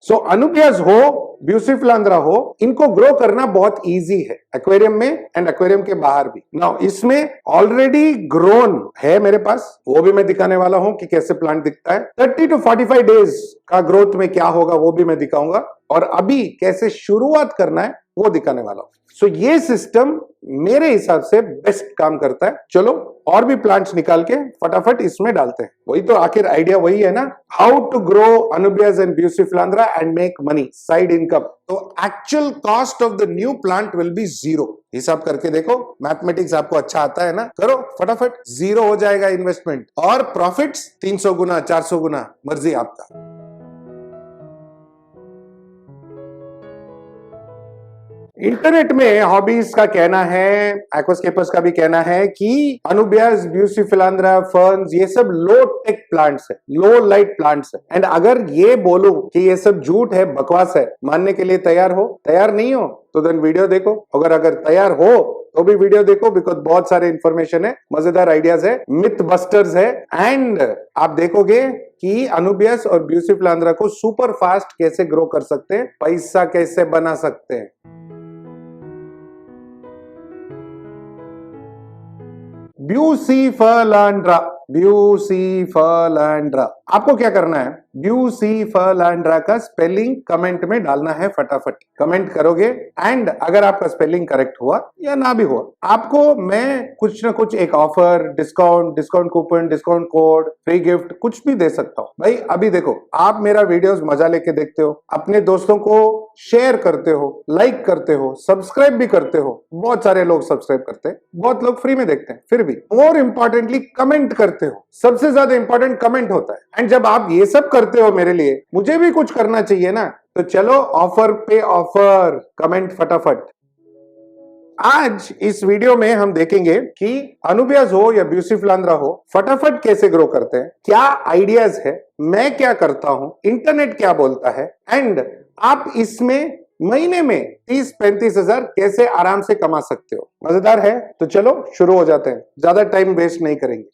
सो anubias हो, ब्यूसिफिलांद्रा हो, इनको ग्रो करना बहुत इजी है एक्वेरियम में एंड एक्वेरियम के बाहर भी। नाउ इसमें ऑलरेडी ग्रोन है मेरे पास, वो भी मैं दिखाने वाला हूं कि कैसे प्लांट दिखता है। 30 to 45 डेज का ग्रोथ में क्या होगा वो भी मैं दिखाऊंगा, और अभी कैसे शुरुआत करना है वो दिखाने वाला हूं। सो ये सिस्टम मेरे हिसाब से बेस्ट काम करता है। चलो और भी प्लांट्स निकाल के फटाफट इसमें डालते हैं। वही तो आखिर आइडिया वही है ना, how to grow anubias and bucephalandra and make money, side income. तो actual cost of the new plant will be 0। हिसाब करके देखो, मैथमेटिक्स आपको अच्छा आता है ना, करो फटाफट, 0 हो जाएगा इन्वेस्टमेंट, और प्रॉफिट्स 300 गुना 400 गुना, मर्जी आपका। इंटरनेट में हॉबीज का कहना है, एक्वास्केपर्स का भी कहना है कि अनुबियास, ब्यूसिफिलांद्रा, फर्न्स, ये सब लो टेक प्लांट्स है, लो लाइट प्लांट्स है। एंड अगर ये बोलूं कि ये सब झूठ है, बकवास है, मानने के लिए तैयार हो? तैयार नहीं हो तो देन वीडियो देखो, अगर तैयार हो तो भी वीडियो देखो, बिकॉज बहुत सारे इंफॉर्मेशन है, मजेदार आइडियाज है, मिथ बस्टर्स है, एंड आप देखोगे कि अनुबियास और ब्यूसिफिलांद्रा को सुपर फास्ट कैसे ग्रो कर सकते हैं, पैसा कैसे बना सकते हैं। ब्यूसिफिलांद्रा, ब्यूसिफिलांद्रा, आपको क्या करना है, ब्यूसिफिलांद्रा का स्पेलिंग कमेंट में डालना है, फटाफट कमेंट करोगे, एंड अगर आपका स्पेलिंग करेक्ट हुआ या ना भी हुआ, आपको मैं कुछ ना कुछ एक offer, discount coupon, discount code, free gift कुछ भी दे सकता हूं। भाई अभी देखो, आप मेरा वीडियोस मजा लेके देखते हो, अपने दोस्तों को शेयर करते हो, लाइक करते हो, सब्सक्राइब भी करते हो, बहुत सारे लोग सब्सक्राइब करते हैं, बहुत लोग फ्री में देखते हैं, फिर भी मोर इंपॉर्टेंटली कमेंट करते हो, सबसे ज्यादा इंपॉर्टेंट कमेंट होता है। एंड जब आप ये सब करते हो मेरे लिए, मुझे भी कुछ करना चाहिए ना, तो चलो ऑफर पे ऑफर, कमेंट फटाफट। आज इस वीडियो में हम देखेंगे कि अनुबियास हो या ब्यूसिफिलांद्रा हो, फटाफट कैसे ग्रो करते हैं, क्या आइडियाज है, मैं क्या करता हूं, इंटरनेट क्या बोलता है, एंड आप इसमें महीने में 30-35 हजार कैसे आराम से कमा सकते हो। मजेदार है? तो चलो शुरू हो जाते हैं, ज्यादा टाइम वेस्ट नहीं करेंगे।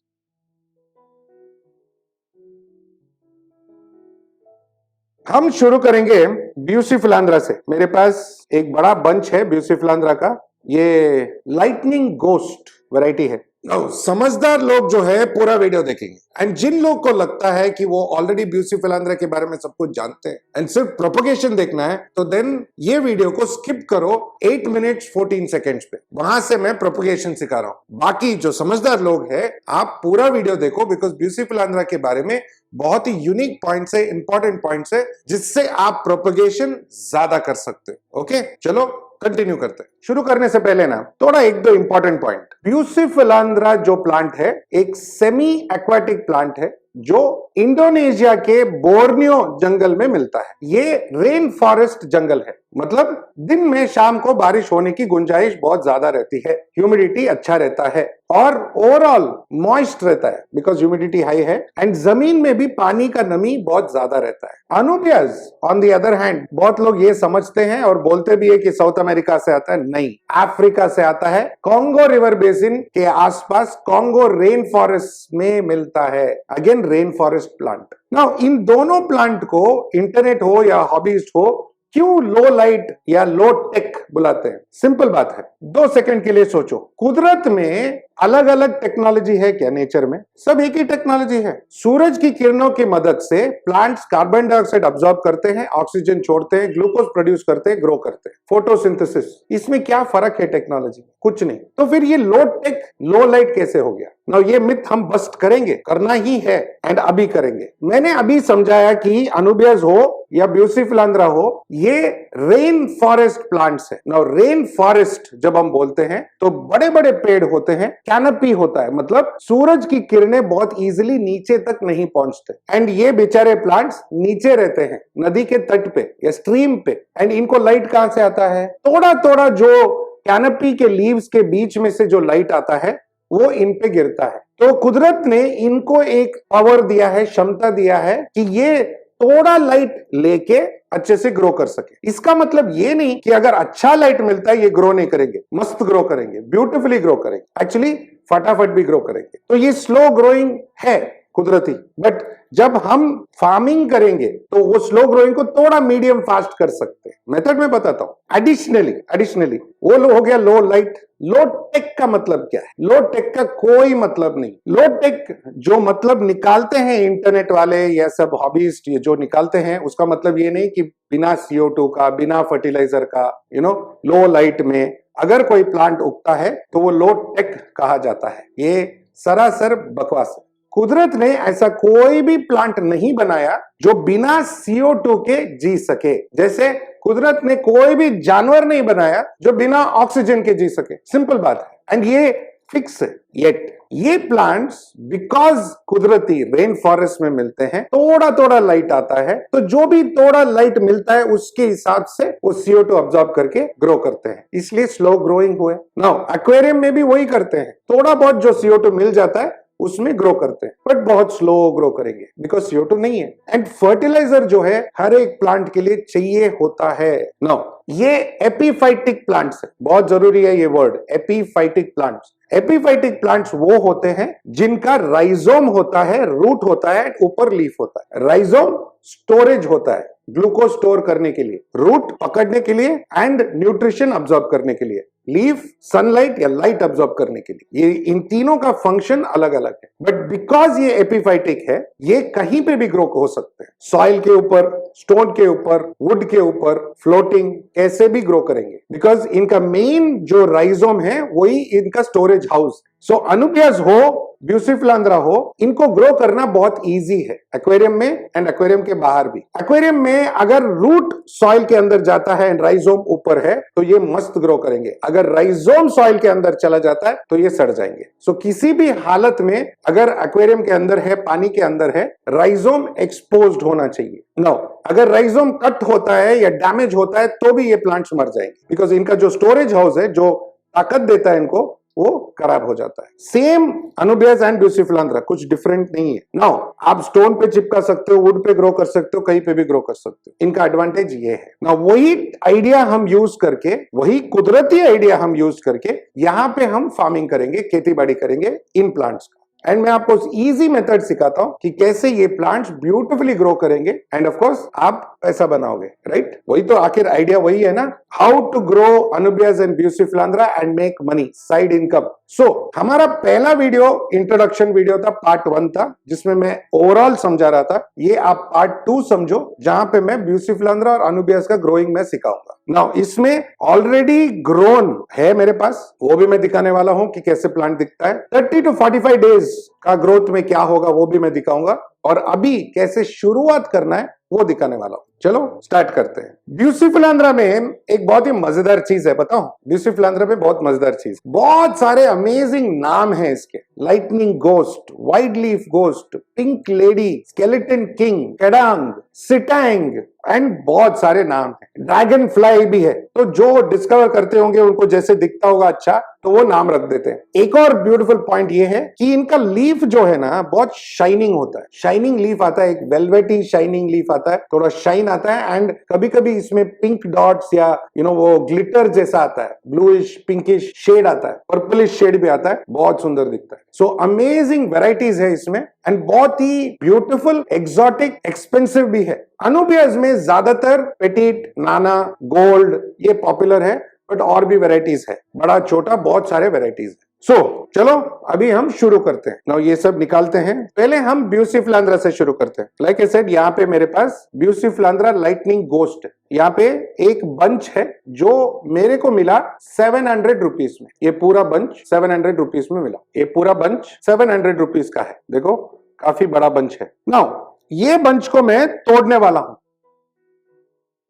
हम शुरू करेंगे ब्यूसिफिलांद्रा से। मेरे पास एक बड़ा बंच है ब्यूसिफिलांद्रा का, ये लाइटनिंग गोस्ट वैरायटी है। समझदार लोग जो है पूरा वीडियो देखेंगे, एंड जिन लोग को लगता है कि वो ऑलरेडी ब्यूसिफिलांद्रा के बारे में सब कुछ जानते हैं एंड सिर्फ प्रोपगेशन देखना है, तो देन ये वीडियो को स्किप करो 8 मिनट्स 14 सेकेंड्स पे, वहां से मैं प्रोपगेशन सिखा रहा हूं। बाकी जो समझदार लोग हैं, आप पूरा वीडियो देखो, बिकॉज ब्यूसिफिलांद्रा के बारे में बहुत ही यूनिक पॉइंट्स है, इंपॉर्टेंट पॉइंट्स है, जिससे आप प्रोपगेशन ज्यादा कर सकते हो। ओके, चलो कंटिन्यू करते हैं। शुरू करने से पहले ना थोड़ा एक दो इंपॉर्टेंट पॉइंट। ब्यूसिफिलांद्रा जो प्लांट है, एक सेमी एक्वाटिक प्लांट है जो इंडोनेशिया के बोर्नियो जंगल में मिलता है। ये रेन फॉरेस्ट जंगल है, मतलब दिन में शाम को बारिश होने की गुंजाइश बहुत ज्यादा रहती है, ह्यूमिडिटी अच्छा रहता है, और ओवरऑल मॉइस्ट रहता है बिकॉज ह्यूमिडिटी हाई है, एंड जमीन में भी पानी का नमी बहुत ज्यादा रहता है। Anubias on the other hand, बहुत लोग ये समझते हैं और बोलते भी है कि साउथ अमेरिका से आता है, नहीं, अफ्रीका से आता है, कॉन्गो रिवर बेसिन के आसपास कॉन्गो रेन फॉरेस्ट में मिलता है। Again rain forest plant. Now in दोनों प्लांट को इंटरनेट हो या हॉबीज हो, क्यों लो लाइट या लो टेक बुलाते हैं? सिंपल बात है, 2 सेकंड के लिए सोचो, कुदरत में अलग अलग टेक्नोलॉजी है क्या? नेचर में सब एक ही टेक्नोलॉजी है। सूरज की किरणों की मदद से प्लांट्स कार्बन डाइऑक्साइड अब्सॉर्ब करते हैं, ऑक्सीजन छोड़ते हैं, ग्लूकोज प्रोड्यूस करते हैं, ग्रो करते हैं, फोटोसिंथेसिस। इसमें क्या फर्क है टेक्नोलॉजी? कुछ नहीं। तो फिर ये लो टेक लो लाइट कैसे हो गया? ना ये मिथ हम बस्ट करेंगे, करना ही है, एंड अभी करेंगे। मैंने अभी समझाया कि अनुबियास हो या ब्यूसिफिलांद्रा हो, ये रेन फॉरेस्ट प्लांट्स है। नाउ रेन फॉरेस्ट जब हम बोलते हैं तो बड़े बड़े पेड़ होते हैं, कैनपी होता है, मतलब सूरज की किरणें बहुत इजीली नीचे तक नहीं पहुंचते, एंड ये बेचारे प्लांट्स नीचे रहते हैं, नदी के तट पे या स्ट्रीम पे, एंड इनको लाइट कहां से आता है? थोड़ा थोड़ा जो कैनपी के लीव्स के बीच में से जो लाइट आता है वो इन पे गिरता है। तो कुदरत ने इनको एक पावर दिया है, क्षमता दिया है कि ये थोड़ा लाइट लेके अच्छे से ग्रो कर सके। इसका मतलब ये नहीं कि अगर अच्छा लाइट मिलता है ये ग्रो नहीं करेंगे, मस्त ग्रो करेंगे, ब्यूटीफुली ग्रो करेंगे, एक्चुअली फटाफट भी ग्रो करेंगे। तो ये स्लो ग्रोइंग है, कुदरती। बट जब हम फार्मिंग करेंगे तो वो स्लो ग्रोइंग को थोड़ा मीडियम फास्ट कर सकते हैं। मेथड में बताता हूं। एडिशनली वो हो गया लो लाइट। लो टेक का मतलब क्या है? लो टेक का कोई मतलब नहीं। लो टेक जो मतलब निकालते हैं इंटरनेट वाले या सब हॉबीस्ट ये जो निकालते हैं, उसका मतलब ये नहीं कि बिना CO2 का, बिना फर्टिलाइजर का, लो लाइट में अगर कोई प्लांट उगता है तो वो लो टेक कहा जाता है। ये सरासर बकवास है। कुदरत ने ऐसा कोई भी प्लांट नहीं बनाया जो बिना CO2 के जी सके। जैसे कुदरत ने कोई भी जानवर नहीं बनाया जो बिना ऑक्सीजन के जी सके। सिंपल बात है। एंड ये फिक्स है। येट ये प्लांट्स बिकॉज कुदरती रेन फॉरेस्ट में मिलते हैं, थोड़ा थोड़ा लाइट आता है, तो जो भी थोड़ा लाइट मिलता है उसके हिसाब से वो CO2 अब्सॉर्ब करके ग्रो करते हैं, इसलिए स्लो ग्रोइंग हुए। नाउ एक्वेरियम में भी वही करते हैं, थोड़ा बहुत जो CO2 मिल जाता है उसमें ग्रो करते हैं, बट बहुत स्लो ग्रो करेंगे बिकॉज CO2 नहीं है। एंड फर्टिलाइजर जो है हर एक प्लांट के लिए चाहिए होता है। नाउ ये एपीफाइटिक प्लांट्स है, बहुत जरूरी है ये word, epiphytic plants. Epiphytic plants वो होते हैं जिनका राइजोम होता है, रूट होता है, ऊपर लीफ होता है। राइजोम स्टोरेज होता है, ग्लूकोज स्टोर करने के लिए, रूट पकड़ने के लिए एंड न्यूट्रिशन अब्सॉर्ब करने के लिए, लीफ सनलाइट या लाइट अब्सॉर्ब करने के लिए। ये इन तीनों का फंक्शन अलग अलग है, बट बिकॉज ये एपीफाइटिक है ये कहीं पे भी ग्रो हो सकते हैं। सॉइल के ऊपर, स्टोन के ऊपर, वुड के ऊपर, फ्लोटिंग, कैसे भी ग्रो करेंगे बिकॉज इनका मेन जो राइजोम है वही इनका स्टोरेज हाउस। सो अनुबियास हो, ब्यूसिफिलांद्रा हो, इनको ग्रो करना बहुत इजी है एक्वेरियम में एंड एक्वेरियम के बाहर भी। एक्वेरियम में अगर रूट सॉइल के अंदर जाता है एंड राइजोम ऊपर है तो ये मस्त ग्रो करेंगे। अगर राइजोम सॉइल के अंदर चला जाता है तो ये सड़ जाएंगे। सो किसी भी हालत में अगर एक्वेरियम के अंदर है, पानी के अंदर है, राइजोम एक्सपोज्ड होना चाहिए। नो, अगर राइजोम कट होता है या डैमेज होता है तो भी ये प्लांट्स मर जाएंगे बिकॉज इनका जो स्टोरेज हाउस है, जो ताकत देता है इनको, वो खराब हो जाता है। सेम अनुबियास एंड ब्यूसिफिलांद्रा, कुछ डिफरेंट नहीं है। नाउ आप स्टोन पे चिपका सकते हो, वुड पे ग्रो कर सकते हो, कहीं पे भी ग्रो कर सकते हो। इनका एडवांटेज ये है। नाउ वही आइडिया हम यूज करके, वही कुदरती आइडिया हम यूज करके यहां पे हम फार्मिंग करेंगे, खेती बाड़ी करेंगे इन प्लांट्स का। एंड मैं आपको इजी मेथड सिखाता हूं कि कैसे ये प्लांट्स ब्यूटीफुली ग्रो करेंगे एंड ऑफ कोर्स आप पैसा बनाओगे, राइट? वही तो आखिर आइडिया वही है ना, how to grow anubias and bucephalandra and make money, side income. So हमारा पहला वीडियो इंट्रोडक्शन वीडियो था, पार्ट 1 था, जिसमें मैं ओवरऑल समझा रहा था। ये आप पार्ट 2 समझो, जहां पे मैं ब्यूसिफिलांद्रा और अनुबियास का ग्रोइंग में सिखाऊंगा। नाउ इसमें ऑलरेडी ग्रोन है मेरे पास, वो भी मैं दिखाने वाला हूं कि कैसे प्लांट दिखता है। 30 to 45 डेज का ग्रोथ में क्या होगा वो भी मैं दिखाऊंगा, और अभी कैसे शुरुआत करना है वो दिखाने वाला हूं। चलो स्टार्ट करते हैं। ब्यूसिफिलांद्रा में एक बहुत ही मजेदार चीज है, बताऊं? ब्यूसिफिलांद्रा में बहुत मजेदार चीज, बहुत सारे अमेजिंग नाम हैं इसके। Lightning ghost, wide leaf ghost, pink lady, skeleton king, Kedang, Sintang and बहुत सारे नाम हैं। ड्रैगन फ्लाई भी है, तो जो डिस्कवर करते होंगे उनको जैसे दिखता होगा अच्छा तो वो नाम रख देते हैं। एक और ब्यूटीफुल पॉइंट ये है कि इनका लीफ जो है ना बहुत शाइनिंग होता है, शाइनिंग लीफ आता है, एक वेलवेटी शाइनिंग लीफ आता है, थोड़ा शाइन आता है एंड कभी कभी इसमें पिंक डॉट्स या वो ग्लिटर जैसा आता है, ब्लूइश पिंकिश शेड आता है, पर्पलिश शेड भी आता है, बहुत सुंदर दिखता है। सो अमेजिंग वेराइटीज है इसमें एंड बहुत ही ब्यूटीफुल, एक्सोटिक, एक्सपेंसिव भी है। अनुबियास में ज्यादातर पेटिट, नाना, गोल्ड ये पॉपुलर है, बट और भी वेराइटीज है, बड़ा छोटा बहुत सारे वेराइटीज है। सो चलो अभी हम शुरू करते हैं। नाउ ये सब निकालते हैं, पहले हम ब्यूसिफिलांद्रा से शुरू करते हैं। लाइक आई सेड, यहाँ पे मेरे पास ब्यूसिफिलांद्रा लाइटनिंग गोस्ट है। यहाँ पे एक बंच है जो मेरे को मिला 700 रुपीज में। ये पूरा बंच 700 रुपीज में मिला। ये पूरा बंच 700 रुपीज का है, देखो काफी बड़ा बंच है। नाउ ये बंच को मैं तोड़ने वाला हूं,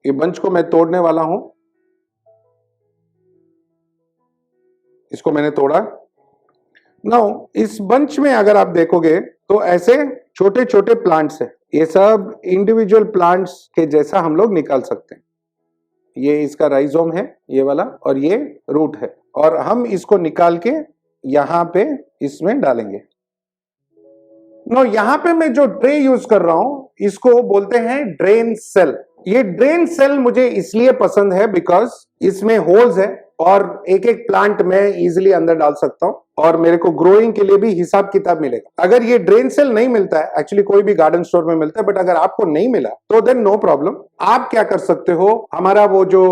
ये बंच को मैं तोड़ने वाला हूं। इसको मैंने तोड़ा। नाउ इस बंच में अगर आप देखोगे तो ऐसे छोटे छोटे प्लांट्स हैं, ये सब इंडिविजुअल प्लांट्स के जैसा हम लोग निकाल सकते हैं। ये इसका राइजोम है ये वाला, और ये रूट है, और हम इसको निकाल के यहां पे इसमें डालेंगे। नो यहां पे मैं जो ट्रे यूज कर रहा हूं इसको बोलते हैं ड्रेन सेल। ये ड्रेन सेल मुझे इसलिए पसंद है बिकॉज इसमें होल्स है और एक एक प्लांट में इजीली अंदर डाल सकता हूं। और मेरे को ग्रोइंग के लिए भी हिसाब किताब मिलेगा। अगर ये ड्रेन सेल नहीं मिलता है, एक्चुअली कोई भी गार्डन स्टोर में मिलता है, बट अगर आपको नहीं मिला तो देन नो प्रॉब्लम। आप क्या कर सकते हो, हमारा वो जो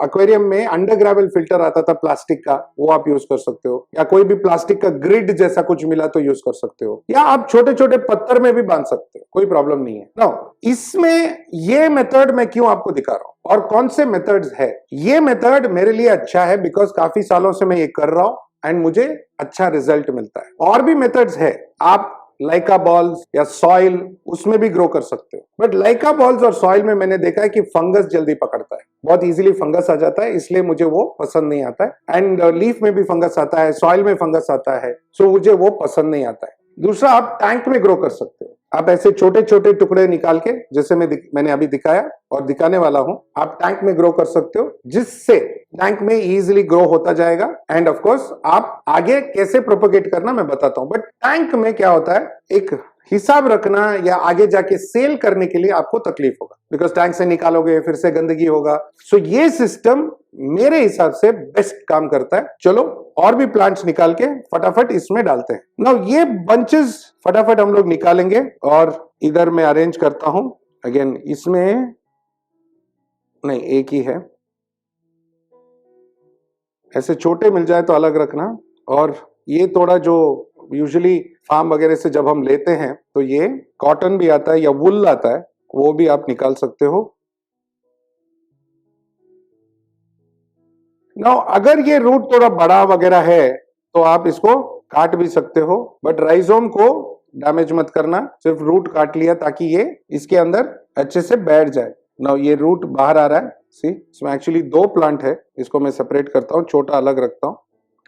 एक्वेरियम में अंडरग्रावेल फिल्टर आता था प्लास्टिक का, वो आप यूज कर सकते हो, या कोई भी प्लास्टिक का ग्रिड जैसा कुछ मिला तो यूज कर सकते हो, या आप छोटे छोटे पत्थर में भी बांध सकते हो, कोई प्रॉब्लम नहीं है। नाउ इसमें ये मेथड मैं क्यों आपको दिखा रहा हूं और कौन से मेथड्स है। ये मेथड मेरे लिए अच्छा है बिकॉज काफी सालों से मैं ये कर रहा हूं एंड मुझे अच्छा रिजल्ट मिलता है। और भी मेथड्स है, आप लाइका बॉल्स या सॉइल उसमें भी ग्रो कर सकते हो, बट लाइका बॉल्स और सॉइल में मैंने देखा है कि फंगस जल्दी पकड़ता है, बहुत इजीली फंगस आ जाता है, इसलिए मुझे वो पसंद नहीं आता है। एंड लीफ में भी फंगस आता है, सॉइल में फंगस आता है, सो मुझे वो पसंद नहीं आता है। दूसरा, आप टैंक में ग्रो कर सकते हो। आप ऐसे छोटे छोटे टुकड़े निकाल के, जैसे मैंने अभी दिखाया और दिखाने वाला हूं, आप टैंक में ग्रो कर सकते हो, जिससे टैंक में इजीली ग्रो होता जाएगा। एंड ऑफ कोर्स आप आगे कैसे प्रोपोगेट करना मैं बताता हूं, बट टैंक में क्या होता है, एक हिसाब रखना या आगे जाके सेल करने के लिए आपको तकलीफ होगा, बिकॉज टैंक से निकालोगे फिर से गंदगी होगा। सो ये सिस्टम मेरे हिसाब से बेस्ट काम करता है। चलो और भी प्लांट्स निकाल के फटाफट इसमें डालते हैं। नाउ ये बंचेस फटाफट हम लोग निकालेंगे और इधर मैं अरेंज करता हूं। अगेन इसमें नहीं, एक ही है, ऐसे छोटे मिल जाए तो अलग रखना। और ये थोड़ा जो यूजुअली फार्म वगैरह से जब हम लेते हैं तो ये कॉटन भी आता है या वुल आता है, वो भी आप निकाल सकते हो। नाउ अगर ये रूट थोड़ा बड़ा वगैरह है तो आप इसको काट भी सकते हो, बट राइजोम को डैमेज मत करना, सिर्फ रूट काट लिया ताकि ये इसके अंदर अच्छे से बैठ जाए। नाउ ये रूट बाहर आ रहा है, सी इसमें एक्चुअली दो प्लांट है, इसको मैं सेपरेट करता हूँ, छोटा अलग रखता हूँ,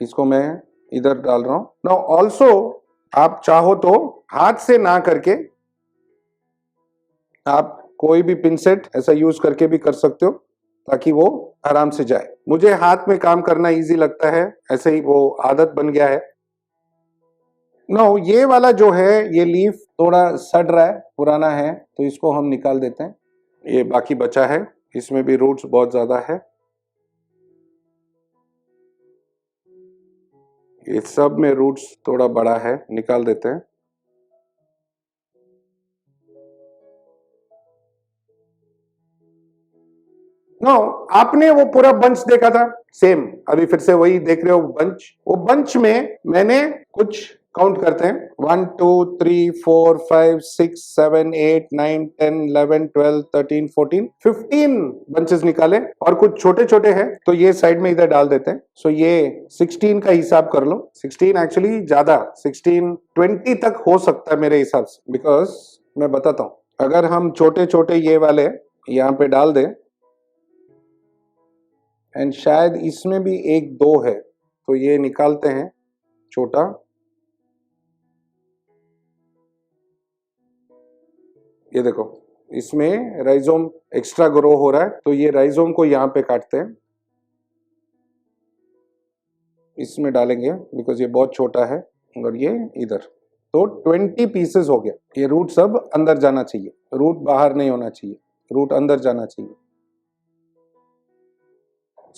इसको मैं इधर डाल रहा हूं। नाउ ऑल्सो आप चाहो तो हाथ से ना करके आप कोई भी पिनसेट ऐसा यूज करके भी कर सकते हो ताकि वो आराम से जाए। मुझे हाथ में काम करना इजी लगता है, ऐसे ही वो आदत बन गया है। नो ये वाला जो है, ये लीफ थोड़ा सड़ रहा है, पुराना है, तो इसको हम निकाल देते हैं। ये बाकी बचा है, इसमें भी रूट्स बहुत ज्यादा है। ये सब में रूट्स थोड़ा बड़ा है, निकाल देते हैं। नो आपने वो पूरा बंच देखा था, सेम अभी फिर से वही देख रहे हो बंच। वो बंच में मैंने कुछ काउंट करते हैं, 1 2 3 4 5 6 7 8 9 10 11 12 13 14 15 बंचेस निकाले, और कुछ छोटे छोटे हैं तो ये साइड में इधर डाल देते हैं। सो ये 16 का हिसाब कर लो, 16 एक्चुअली ज्यादा, 16 20 तक हो सकता है मेरे हिसाब से, बिकॉज मैं बताता हूं, अगर हम छोटे छोटे ये वाले यहाँ पे डाल दें, एंड शायद इसमें भी एक दो है, तो ये निकालते हैं छोटा। ये देखो इसमें राइजोम एक्स्ट्रा ग्रो हो रहा है, तो ये राइजोम को यहाँ पे काटते हैं, इसमें डालेंगे बिकॉज ये बहुत छोटा है, और ये इधर, तो 20 पीसेस हो गया। ये रूट सब अंदर जाना चाहिए, रूट बाहर नहीं होना चाहिए, रूट अंदर जाना चाहिए।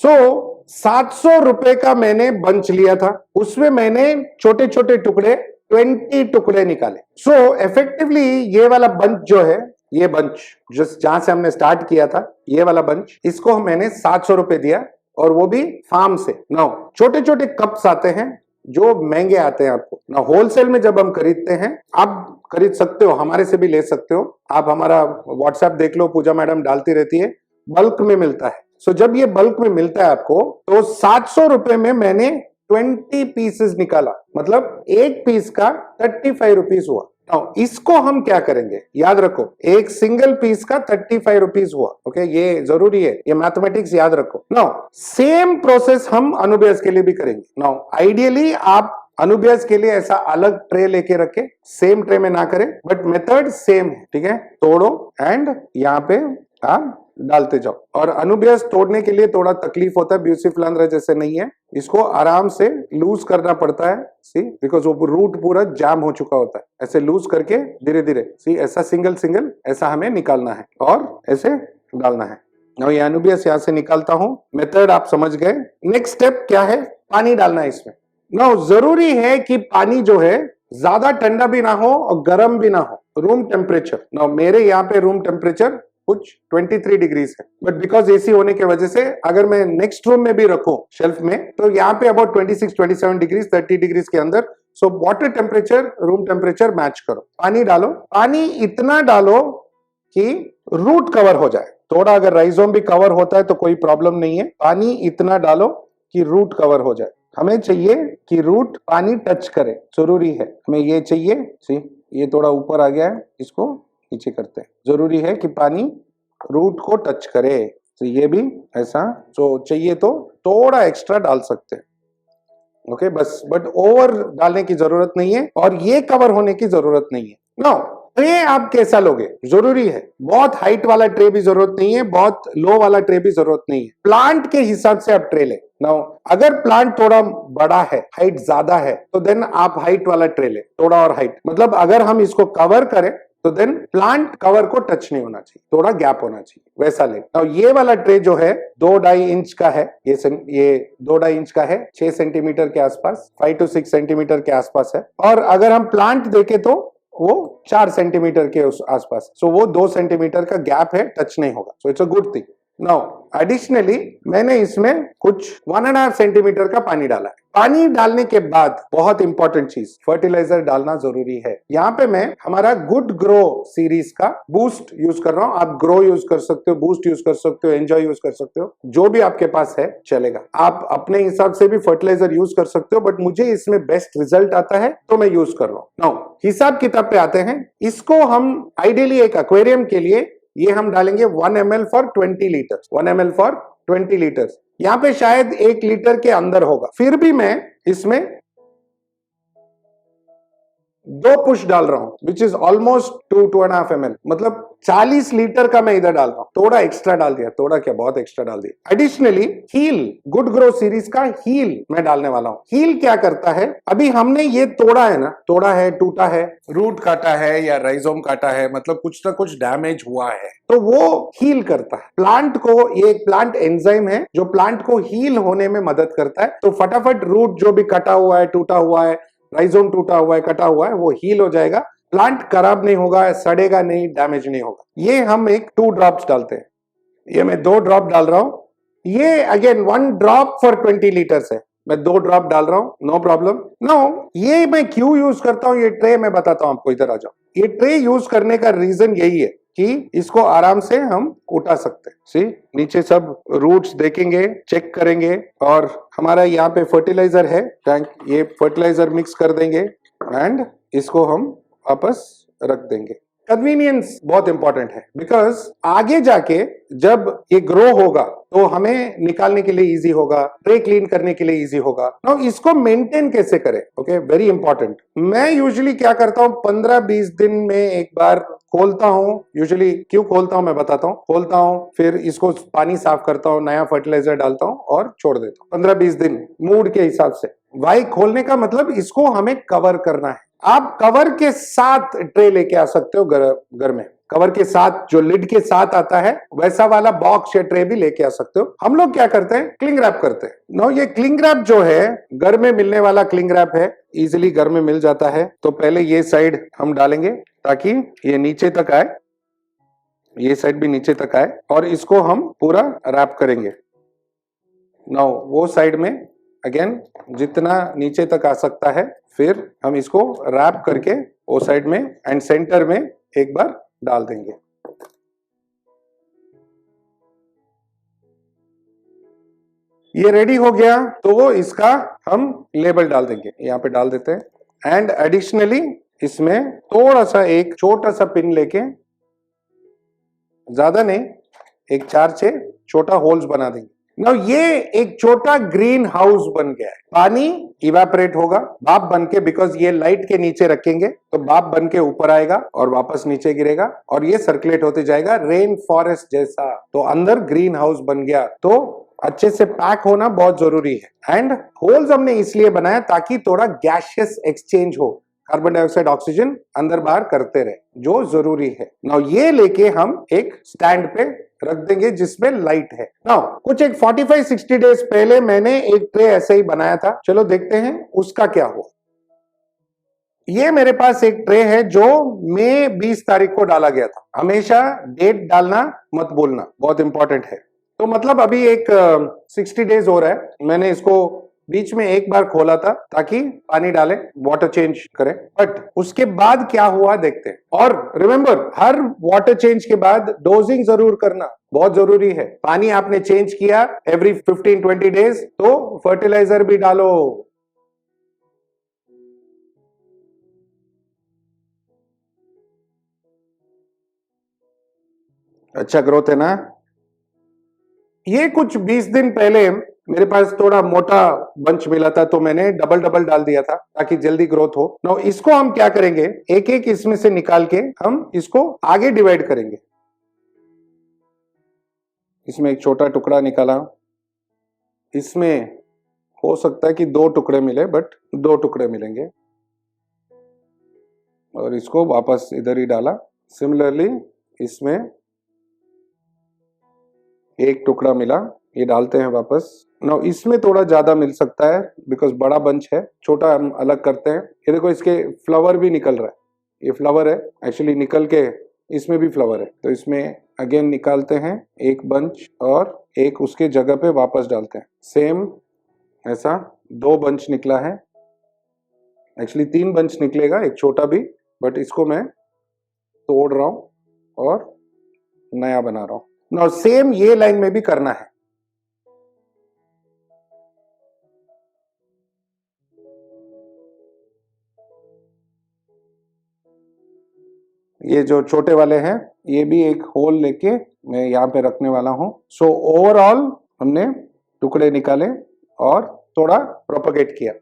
सो 700 रुपए का मैंने बंच लिया था, उसमें मैंने छोटे छोटे टुकड़े 20 टुकड़े निकाले। सो इफेक्टिवली ये वाला बंच जो है, ये बंच जस्ट जहां से हमने स्टार्ट किया था, ये वाला बंच, इसको मैंने 700 रुपए दिया, और वो भी फार्म से। नाउ छोटे छोटे कप्स आते हैं जो महंगे आते हैं आपको ना, होलसेल में जब हम खरीदते हैं, आप खरीद सकते हो, हमारे से भी ले सकते हो, आप हमारा व्हाट्सएप देख लो, पूजा मैडम डालती रहती है, बल्क में मिलता है। सो जब ये बल्क में मिलता है आपको, तो 700 रुपए में मैंने 20 पीसेस निकाला, मतलब एक पीस का 35 रुपीज हुआ। now, इसको हम क्या करेंगे, याद रखो, एक सिंगल पीस का 35 रुपीज हुआ। ओके, ये जरूरी है, ये मैथमेटिक्स याद रखो। नाउ सेम प्रोसेस हम अनुबेस के लिए भी करेंगे। नाउ आइडियली आप अनुबेस के लिए ऐसा अलग ट्रे लेके रखे, सेम ट्रे में ना करें, बट मेथड सेम है, ठीक है। तोड़ो एंड यहाँ पे आप डालते जाओ, और अनुबेस तोड़ने के लिए थोड़ा तकलीफ होता है, ब्यूसिफिलांद्रा जैसे नहीं है, इसको आराम से लूज करना पड़ता है, सी, बिकॉज वो रूट पूरा जाम हो चुका होता है। ऐसे लूज करके धीरे धीरे, सी, ऐसा सिंगल सिंगल ऐसा हमें निकालना है और ऐसे डालना है। और ये अनुबेस यहाँ से निकालता हूं, मेथड आप समझ गए। नेक्स्ट स्टेप क्या है, पानी डालना है इसमें। नाउ जरूरी है कि पानी जो है ज्यादा ठंडा भी ना हो और गर्म भी ना हो, रूम टेम्परेचर। नाउ मेरे यहाँ पे रूम टेम्परेचर कुछ 23 डिग्रीज है, बट बिकॉज एसी होने की वजह से अगर मैं नेक्स्ट रूम में भी रखूं शेल्फ में तो यहाँ पे अबाउट 26-27 डिग्रीज, 30 डिग्रीज के अंदर। So water temperature room temperature match करो। पानी डालो, पानी इतना डालो कि रूट कवर हो जाए। थोड़ा अगर राइजोम भी कवर होता है तो कोई प्रॉब्लम नहीं है, पानी इतना डालो कि रूट कवर हो जाए। हमें चाहिए कि रूट पानी टच करे, जरूरी है हमें ये चाहिए। सी ये थोड़ा ऊपर आ गया है, इसको नीचे करते हैं। जरूरी है कि पानी रूट को टच करे, तो ये भी ऐसा। तो चाहिए तो थोड़ा एक्स्ट्रा डाल सकते हैं, ओके बस, बट ओवर डालने की जरूरत नहीं है और ये कवर होने की जरूरत नहीं है। नाउ ट्रे आप कैसा लोगे जरूरी है, बहुत हाइट वाला ट्रे भी जरूरत नहीं है, बहुत लो वाला ट्रे भी जरूरत नहीं है। प्लांट के हिसाब से आप ट्रे ले। नाउ अगर प्लांट थोड़ा बड़ा है, हाइट ज्यादा है, तो देन आप हाइट वाला ट्रे ले, थोड़ा और हाइट। मतलब अगर हम इसको कवर करें तो देन प्लांट कवर को टच नहीं होना चाहिए, थोड़ा गैप होना चाहिए, वैसा ले। तो ये वाला ट्रे जो है 2-2.5 इंच का है, ये 2-2.5 इंच का है, 6 सेंटीमीटर के आसपास, 5 to 6 सेंटीमीटर के आसपास है। और अगर हम प्लांट देखें तो वो 4 सेंटीमीटर के उस आसपास, सो वो 2 सेंटीमीटर का गैप है, टच नहीं होगा। So it's a good thing. Now additionally मैंने इसमें कुछ 1.5 सेंटीमीटर का पानी डाला है। पानी डालने के बाद बहुत इंपॉर्टेंट चीज, फर्टिलाइजर डालना जरूरी है। यहाँ पे मैं हमारा गुड ग्रो सीरीज का बूस्ट यूज कर रहा हूँ। आप ग्रो यूज कर सकते हो, बूस्ट यूज कर सकते हो, एंजॉय यूज कर सकते हो, जो भी आपके पास है चलेगा। आप अपने हिसाब से भी फर्टिलाइजर यूज कर सकते हो, बट मुझे इसमें बेस्ट रिजल्ट आता है तो मैं यूज कर रहा हूँ। नाउ हिसाब किताब पे आते हैं। इसको हम आइडियली एक एक्वेरियम के लिए ये हम डालेंगे 1 ml for 20 litre, 1 ml for 20 litres. यहाँ पे शायद 1 लीटर के अंदर होगा, फिर भी मैं इसमें 2 पुश डाल रहा हूं, विच इज ऑलमोस्ट 2-2.5 ml, मतलब 40 लीटर का मैं इधर डाल रहा हूं। थोड़ा एक्स्ट्रा डाल दिया, थोड़ा क्या बहुत एक्स्ट्रा डाल दिया। Additionally heal, good grow series का हील मैं डालने वाला हूं। हील क्या करता है, अभी हमने ये तोड़ा है ना, तोड़ा है, टूटा है, रूट काटा है या राइजोम काटा है, मतलब कुछ ना कुछ डैमेज हुआ है, तो वो हील करता है प्लांट को। ये एक प्लांट एंजाइम है जो प्लांट को हील होने में मदद करता है। तो फटाफट रूट जो भी कटा हुआ है, टूटा हुआ है, राइजोम टूटा हुआ है, कटा हुआ है, वो हील हो जाएगा। प्लांट खराब नहीं होगा, सड़ेगा नहीं, डैमेज नहीं होगा। ये हम एक 2 ड्रॉप्स डालते हैं, ये मैं 2 ड्रॉप डाल रहा हूं। ये अगेन 1 ड्रॉप फॉर 20 लीटर्स है, मैं 2 ड्रॉप डाल रहा हूं, नो प्रॉब्लम। नो ये मैं क्यों यूज करता हूं, ये ट्रे मैं बताता हूं आपको, इधर आ जाओ। ये ट्रे यूज करने का रीजन यही है कि इसको आराम से हम उठा सकते हैं। सी नीचे सब रूट्स देखेंगे, चेक करेंगे, और हमारा यहाँ पे फर्टिलाइजर है टैंक, ये फर्टिलाइजर मिक्स कर देंगे एंड इसको हम वापस रख देंगे। कन्वीनियंस बहुत इंपॉर्टेंट है, बिकॉज आगे जाके जब ये ग्रो होगा तो हमें निकालने के लिए इजी होगा, ट्रे क्लीन करने के लिए इजी होगा। नाउ इसको मेंटेन कैसे करें, ओके, वेरी इंपॉर्टेंट। मैं यूजुअली क्या करता हूं, 15-20 दिन में एक बार खोलता हूं। यूजुअली क्यों खोलता हूं मैं बताता हूं। खोलता हूं, फिर इसको पानी साफ करता हूं, नया फर्टिलाइजर डालता हूं और छोड़ देता हूं 15-20 दिन, मूड के हिसाब से। वाई खोलने का मतलब इसको हमें कवर करना है। आप कवर के साथ ट्रे लेके आ सकते हो घर में, कवर के साथ जो लिड के साथ आता है वैसा वाला बॉक्स या ट्रे भी लेके आ सकते हो। हम लोग क्या करते हैं, क्लिंग रैप करते हैं। नो ये क्लिंग रैप जो है घर में मिलने वाला क्लिंग रैप है, इजीली घर में मिल जाता है। तो पहले ये साइड हम डालेंगे ताकि ये नीचे तक आए, ये साइड भी नीचे तक आए, और इसको हम पूरा रैप करेंगे। नाउ वो साइड में अगेन जितना नीचे तक आ सकता है, फिर हम इसको रैप करके वो साइड में एंड सेंटर में एक बार डाल देंगे। ये रेडी हो गया तो इसका हम लेबल डाल देंगे, यहाँ पे डाल देते हैं। एंड एडिशनली इसमें थोड़ा सा एक छोटा सा पिन लेके, ज्यादा नहीं, एक 4-6 छोटा होल्स बना देंगे। नाउ ये एक छोटा ग्रीन हाउस बन गया है। पानी इवेपोरेट होगा, भाप बन के, बिकॉज ये लाइट के नीचे रखेंगे तो भाप बन के ऊपर आएगा और वापस नीचे गिरेगा और ये सर्कुलेट होते जाएगा रेन फॉरेस्ट जैसा। तो अंदर ग्रीन हाउस बन गया। तो अच्छे से पैक होना बहुत जरूरी है। एंड होल्स हमने इसलिए बनाया ताकि थोड़ा गैसियस एक्सचेंज हो, कार्बन डाइऑक्साइड ऑक्सीजन अंदर बाहर करते रहे, जो जरूरी है। नाउ ये लेके हम एक स्टैंड पे रख देंगे जिसमें लाइट है। नाउ कुछ एक 45-60 डेज पहले मैंने एक ट्रे ऐसे ही बनाया था, चलो देखते हैं उसका क्या हुआ। ये मेरे पास एक ट्रे है जो मई 20 तारीख को डाला गया था। हमेशा डेट डालना मत भूलना, बहुत इंपॉर्टेंट है। तो मतलब अभी एक 60 डेज हो रहा है, मैंने इसको बीच में एक बार खोला था ताकि पानी डालें, वाटर चेंज करें, बट उसके बाद क्या हुआ देखते हैं। और रिमेंबर, हर वाटर चेंज के बाद डोजिंग जरूर करना, बहुत जरूरी है। पानी आपने चेंज किया एवरी 15-20 डेज तो फर्टिलाइजर भी डालो। अच्छा ग्रोथ है ना। ये कुछ 20 दिन पहले मेरे पास थोड़ा मोटा बंच मिला था तो मैंने डबल डबल डाल दिया था ताकि जल्दी ग्रोथ हो। नाउ इसको हम क्या करेंगे, एक एक इसमें से निकाल के हम इसको आगे डिवाइड करेंगे। इसमें एक छोटा टुकड़ा निकाला, इसमें हो सकता है कि 2 टुकड़े मिले, बट 2 टुकड़े मिलेंगे, और इसको वापस इधर ही डाला। सिमिलरली इसमें एक टुकड़ा मिला, ये डालते हैं वापस। नाउ इसमें थोड़ा ज्यादा मिल सकता है बिकॉज बड़ा बंच है, छोटा हम अलग करते हैं। ये देखो इसके फ्लावर भी निकल रहा है, ये फ्लावर है एक्चुअली, निकल के इसमें भी फ्लावर है, तो इसमें अगेन निकालते हैं एक बंच और एक उसके जगह पे वापस डालते हैं। सेम ऐसा 2 बंच निकला है, एक्चुअली 3 बंच निकलेगा, एक छोटा भी, बट इसको मैं तोड़ रहा हूं और नया बना रहा हूं। और सेम ये लाइन में भी करना है। ये जो छोटे वाले हैं ये भी एक होल लेके मैं यहाँ पे रखने वाला हूं। सो ओवरऑल हमने टुकड़े निकाले और थोड़ा प्रोपगेट किया।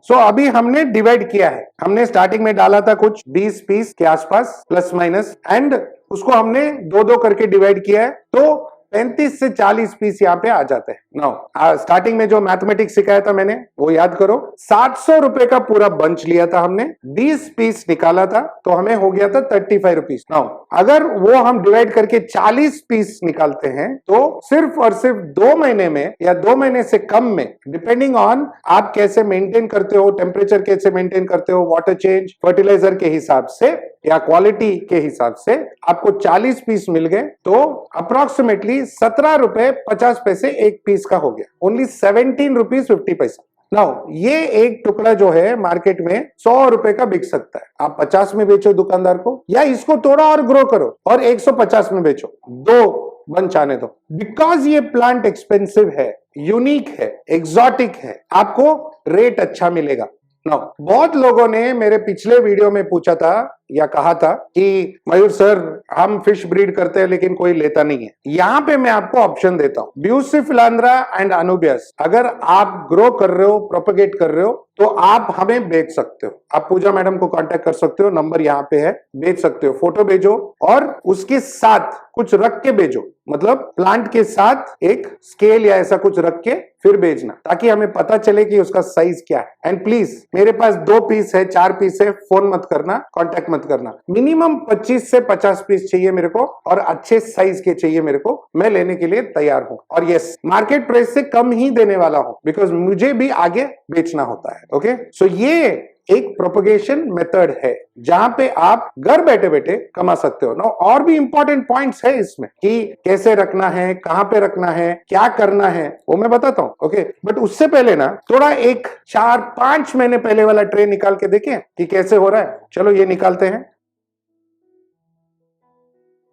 सो अभी हमने डिवाइड किया है, हमने स्टार्टिंग में डाला था कुछ 20 पीस के आसपास प्लस माइनस, एंड उसको हमने 2-2 करके डिवाइड किया है, तो 35 से 40 पीस यहाँ पे आ जाते हैं। नाउ स्टार्टिंग में जो मैथमेटिक्स सिखाया था मैंने वो याद करो। 700 रुपए का पूरा बंच लिया था हमने, 20 पीस निकाला था तो हमें हो गया था 35 रुपीज। नाउ अगर वो हम डिवाइड करके 40 पीस निकालते हैं तो सिर्फ और सिर्फ 2 महीने में या 2 महीने से कम में, डिपेंडिंग ऑन आप कैसे मेंटेन करते हो, टेम्परेचर कैसे मेंटेन करते हो, वाटर चेंज, फर्टिलाइजर के हिसाब से या क्वालिटी के हिसाब से, आपको 40 पीस मिल गए तो अप्रोक्सीमेटली 17 रुपए 50 पैसे एक पीस का हो गया, ओनली 17 रुपीज 50 पैसा। नाउ ये एक टुकड़ा जो है मार्केट में 100 रुपए का बिक सकता है, आप 50 में बेचो दुकानदार को, या इसको थोड़ा और ग्रो करो और 150 में बेचो, 2 बंच आने दो। बिकॉज ये प्लांट एक्सपेंसिव है, यूनिक है, एग्जॉटिक है, आपको रेट अच्छा मिलेगा। नाउ बहुत लोगों ने मेरे पिछले वीडियो में पूछा था या कहा था कि मयूर सर हम फिश ब्रीड करते हैं लेकिन कोई लेता नहीं है। यहां पे मैं आपको ऑप्शन देता हूं, ब्यूसिफिलांड्रा एंड अनुबियस। अगर आप ग्रो कर रहे हो, प्रोपगेट कर रहे हो तो आप हमें बेच सकते हो, आप पूजा मैडम को कांटेक्ट कर सकते हो, नंबर यहाँ पे है, बेच सकते हो, फोटो भेजो और उसके साथ कुछ रख के भेजो, मतलब प्लांट के साथ एक स्केल या ऐसा कुछ रख के फिर भेजना, ताकि हमें पता चले कि उसका साइज क्या है। एंड प्लीज मेरे पास 2 पीस है, 4 पीस है, फोन मत करना, कांटेक्ट मत करना, मिनिमम 25 से 50 पीस चाहिए मेरे को और अच्छे साइज के चाहिए मेरे को, मैं लेने के लिए तैयार हूं। और यस, मार्केट प्राइस से कम ही देने वाला हूं बिकॉज मुझे भी आगे बेचना होता है। ओके, सो ये एक प्रोपगेशन मेथड है जहां पे आप घर बैठे बैठे कमा सकते हो ना। और भी इंपॉर्टेंट पॉइंट्स है इसमें कि कैसे रखना है, कहां पे रखना है, क्या करना है, वो मैं बताता हूं। ओके, बट उससे पहले ना थोड़ा एक 4-5 महीने पहले वाला ट्रे निकाल के देखें कि कैसे हो रहा है। चलो ये निकालते हैं।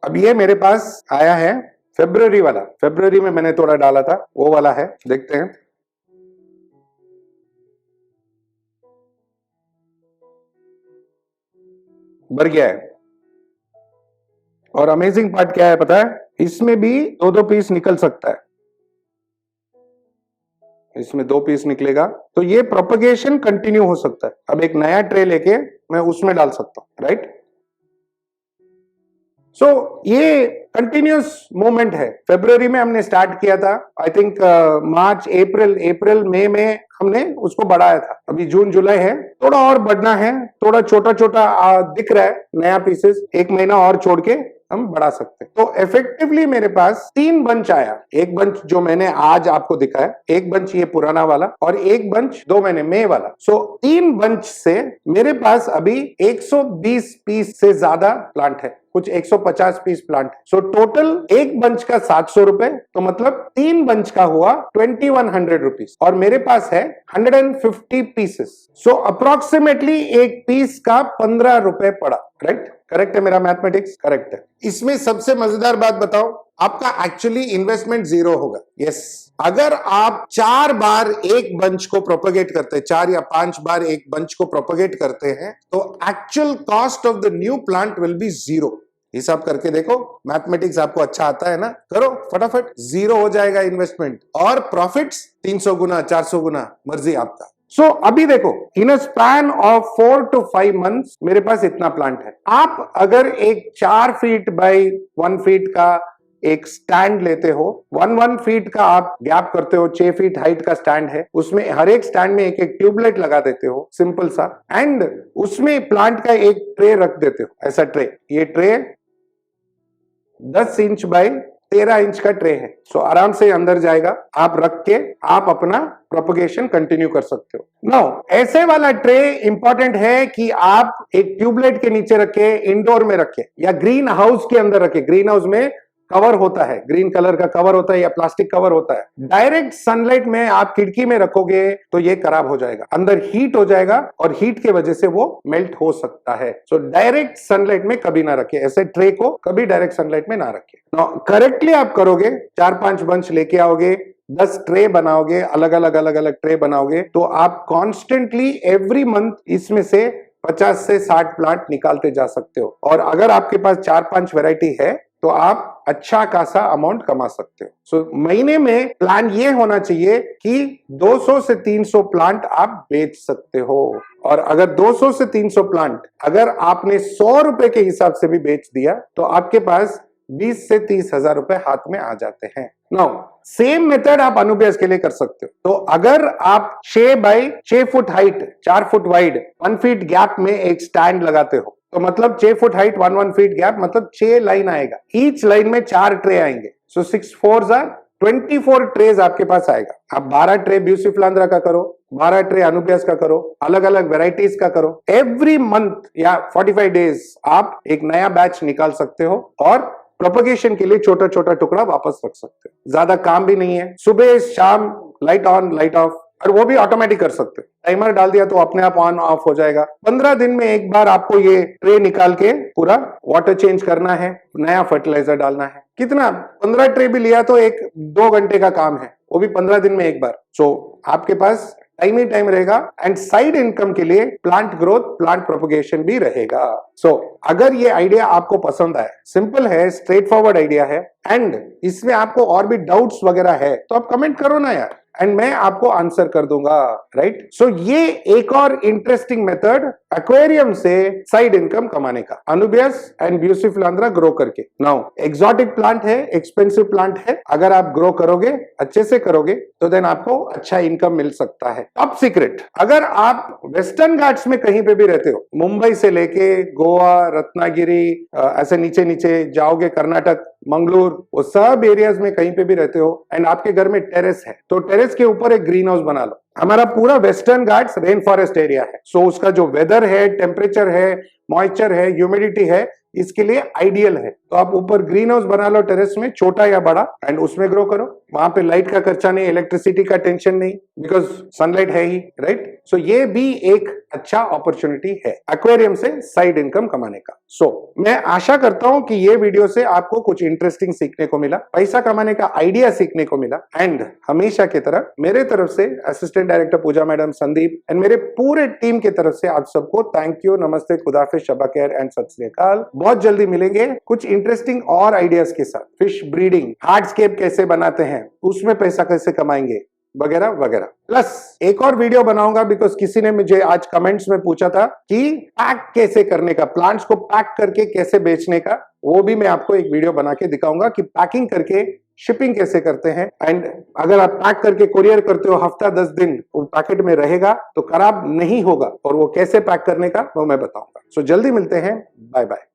अब ये मेरे पास आया है फरवरी वाला, फरवरी में मैंने थोड़ा डाला था, वो वाला है, देखते हैं। भर गया है। और अमेजिंग पार्ट क्या है पता है, इसमें भी 2-2 पीस निकल सकता है, इसमें 2 पीस निकलेगा तो ये प्रोपगेशन कंटिन्यू हो सकता है। अब एक नया ट्रे लेके मैं उसमें डाल सकता हूं, राइट। सो ये कंटिन्यूस मूवमेंट है। फरवरी में हमने स्टार्ट किया था, आई थिंक मार्च अप्रैल मई में हमने उसको बढ़ाया था। अभी जून जुलाई है, थोड़ा और बढ़ना है, थोड़ा छोटा छोटा दिख रहा है नया पीसेस, एक महीना और छोड़ के हम बढ़ा सकते हैं। तो इफेक्टिवली मेरे पास 3 बंच आया, एक बंच जो मैंने आज आपको दिखाया, एक बंच ये पुराना वाला और एक बंच 2 महीने मई वाला। सो 3 बंच से मेरे पास अभी 120 पीस से ज्यादा प्लांट है, कुछ 150 पीस प्लांट है। सो टोटल एक बंच का 700 रुपए, तो मतलब 3 बंच का हुआ 2100 रुपीज और मेरे पास है 150 पीसेस। सो अप्रोक्सीमेटली एक पीस का 15 रुपए पड़ा। राइट? करेक्ट है मेरा मैथमेटिक्स? करेक्ट है। इसमें सबसे मजेदार बात बताओ, आपका एक्चुअली इन्वेस्टमेंट 0 होगा। यस, अगर आप 4 बार एक बंच को प्रोपगेट करते हैं, 4 या 5 बार एक बंच को प्रोपगेट करते हैं, तो actual cost of the new plant will be 0। हिसाब करके देखो, मैथमेटिक्स आपको अच्छा आता है ना, करो फटाफट, 0 हो जाएगा इन्वेस्टमेंट और प्रॉफिट्स 300 गुना 400 गुना, मर्जी आपका। सो अभी देखो, in a span of 4 to 5 months मेरे पास इतना प्लांट है। आप अगर एक 4 फीट बाई 1 फीट का एक स्टैंड लेते हो, 1 फीट का आप गैप करते हो, 6 फीट हाइट का स्टैंड है, उसमें हर एक स्टैंड में एक एक ट्यूबलाइट लगा देते हो, सिंपल सा, एंड उसमें प्लांट का एक ट्रे रख देते हो, ऐसा ट्रे। ये ट्रे 10 इंच बाई 13 इंच का ट्रे है। सो आराम से अंदर जाएगा, आप रख के आप अपना प्रोपगेशन कंटिन्यू कर सकते हो। नाउ ऐसे वाला ट्रे इंपॉर्टेंट है कि आप एक ट्यूबलाइट के नीचे रखे, इंडोर में रखे या ग्रीन हाउस के अंदर रखे। ग्रीन हाउस में कवर होता है, ग्रीन कलर का कवर होता है या प्लास्टिक कवर होता है। डायरेक्ट सनलाइट में आप खिड़की में रखोगे तो ये खराब हो जाएगा, अंदर हीट हो जाएगा और हीट के वजह से वो मेल्ट हो सकता है। सो डायरेक्ट सनलाइट में कभी ना रखे, ऐसे ट्रे को कभी डायरेक्ट सनलाइट में ना रखे। करेक्टली आप करोगे, 4-5 बंच लेके आओगे, 10 ट्रे बनाओगे, अलग अलग ट्रे बनाओगे, तो आप कॉन्स्टेंटली एवरी मंथ इसमें से 50 से 60 प्लांट निकालते जा सकते हो। और अगर आपके पास 4-5 वैरायटी है तो आप अच्छा खासा अमाउंट कमा सकते हो। सो महीने में प्लान ये होना चाहिए कि 200 से 300 प्लांट आप बेच सकते हो। और अगर 200 से 300 प्लांट अगर आपने 100 रुपए के हिसाब से भी बेच दिया तो आपके पास 20 से 30 हजार रुपए हाथ में आ जाते हैं। नाउ सेम मेथड आप अनुप्रयोग के लिए कर सकते हो। तो अगर आप 6 by 6 foot height, 4 foot wide, 1 feet gap में एक स्टैंड लगाते हो, तो मतलब 6 फुट हाइट, 1 फीट गैप, मतलब 6 लाइन आएगा, ईच लाइन में 4 ट्रे आएंगे। सो 6 4s are 24 ट्रेज आपके पास आएगा। आप 12 ट्रे ब्यूसिफिलांद्रा का करो, 12 ट्रे अनुबियास का करो, अलग अलग वेराइटीज का करो। एवरी मंथ या 45 डेज आप एक नया बैच निकाल सकते हो और प्रोपगेशन के लिए छोटा छोटा टुकड़ा वापस रख सकते हो। ज्यादा काम भी नहीं है, सुबह शाम लाइट ऑन लाइट ऑफ, और वो भी ऑटोमेटिक कर सकते हो। टाइमर डाल दिया तो अपने आप ऑन ऑफ हो जाएगा। 15 दिन में एक बार आपको ये ट्रे निकाल के पूरा वाटर चेंज करना है, नया फर्टिलाइजर डालना है। कितना, 15 ट्रे भी लिया तो 1-2 घंटे का काम है, वो भी 15 दिन में एक बार। सो आपके पास टाइम ही टाइम रहेगा एंड साइड इनकम के लिए प्लांट ग्रोथ, प्लांट प्रोपगेशन भी रहेगा। सो अगर ये आइडिया आपको पसंद आए, सिंपल है, स्ट्रेट फॉरवर्ड आइडिया है, एंड इसमें आपको और भी डाउट्स वगैरह है तो आप कमेंट करो ना यार, एंड मैं आपको आंसर कर दूंगा। राइट? सो ये एक और इंटरेस्टिंग मेथड एक्वेरियम से साइड इनकम कमाने का, अनुबियस एंड ब्यूसिफिलांद्रा ग्रो करके। नाउ एक्सोटिक प्लांट है, एक्सपेंसिव प्लांट है, अगर आप ग्रो करोगे, अच्छे से करोगे, तो देन आपको अच्छा इनकम मिल सकता है। टॉप सीक्रेट, अगर आप वेस्टर्न घाट्स में कहीं पे भी रहते हो, मुंबई से लेके गोवा, रत्नागिरी, ऐसे नीचे नीचे जाओगे, कर्नाटक, मंगलूर, वो सब एरियाज में कहीं पे भी रहते हो, एंड आपके घर में टेरेस है, तो टेरेस के ऊपर एक ग्रीन हाउस बना लो। हमारा पूरा western Ghats rain forest area है, सो उसका जो वेदर है, टेम्परेचर है, मॉइस्चर है, ह्यूमिडिटी है, इसके लिए आइडियल है। तो आप ऊपर ग्रीन हाउस बना लो टेरेस में, छोटा या बड़ा, एंड उसमें ग्रो करो। वहां पे लाइट का खर्चा नहीं, इलेक्ट्रिसिटी का टेंशन नहीं, बिकॉज सनलाइट है ही। राइट? सो ये भी एक अच्छा अपॉर्चुनिटी है एक्वेरियम से साइड इनकम कमाने का। सो मैं आशा करता हूं कि ये वीडियो से आपको कुछ इंटरेस्टिंग सीखने को मिला, पैसा कमाने का आइडिया सीखने को मिला, एंड हमेशा की तरह मेरे तरफ से assistant director Puja madam, Sandeep and मेरे पूरे टीम की तरफ से आप सबको थैंक यू, नमस्ते, खुदाफिज, शबा खैर एंड सत श्री अकाल। बहुत जल्दी मिलेंगे कुछ इंटरेस्टिंग और आइडियाज के साथ। फिश ब्रीडिंग, हार्डस्केप कैसे बनाते हैं, उसमें पैसा कैसे कमाएंगे, वगैरह वगैरह। प्लस एक और वीडियो बनाऊंगा बिकॉज किसी ने मुझे आज कमेंट्स में पूछा था कि पैक कैसे करने का, प्लांट्स को पैक करके कैसे बेचने का, वो भी मैं आपको एक वीडियो बना के दिखाऊंगा कि पैकिंग करके शिपिंग कैसे करते हैं। एंड अगर आप पैक करके कुरियर करते हो हफ्ता 10 दिन वो पैकेट में रहेगा तो खराब नहीं होगा, और वो कैसे पैक करने का वो मैं बताऊंगा। सो जल्दी मिलते हैं, बाय बाय।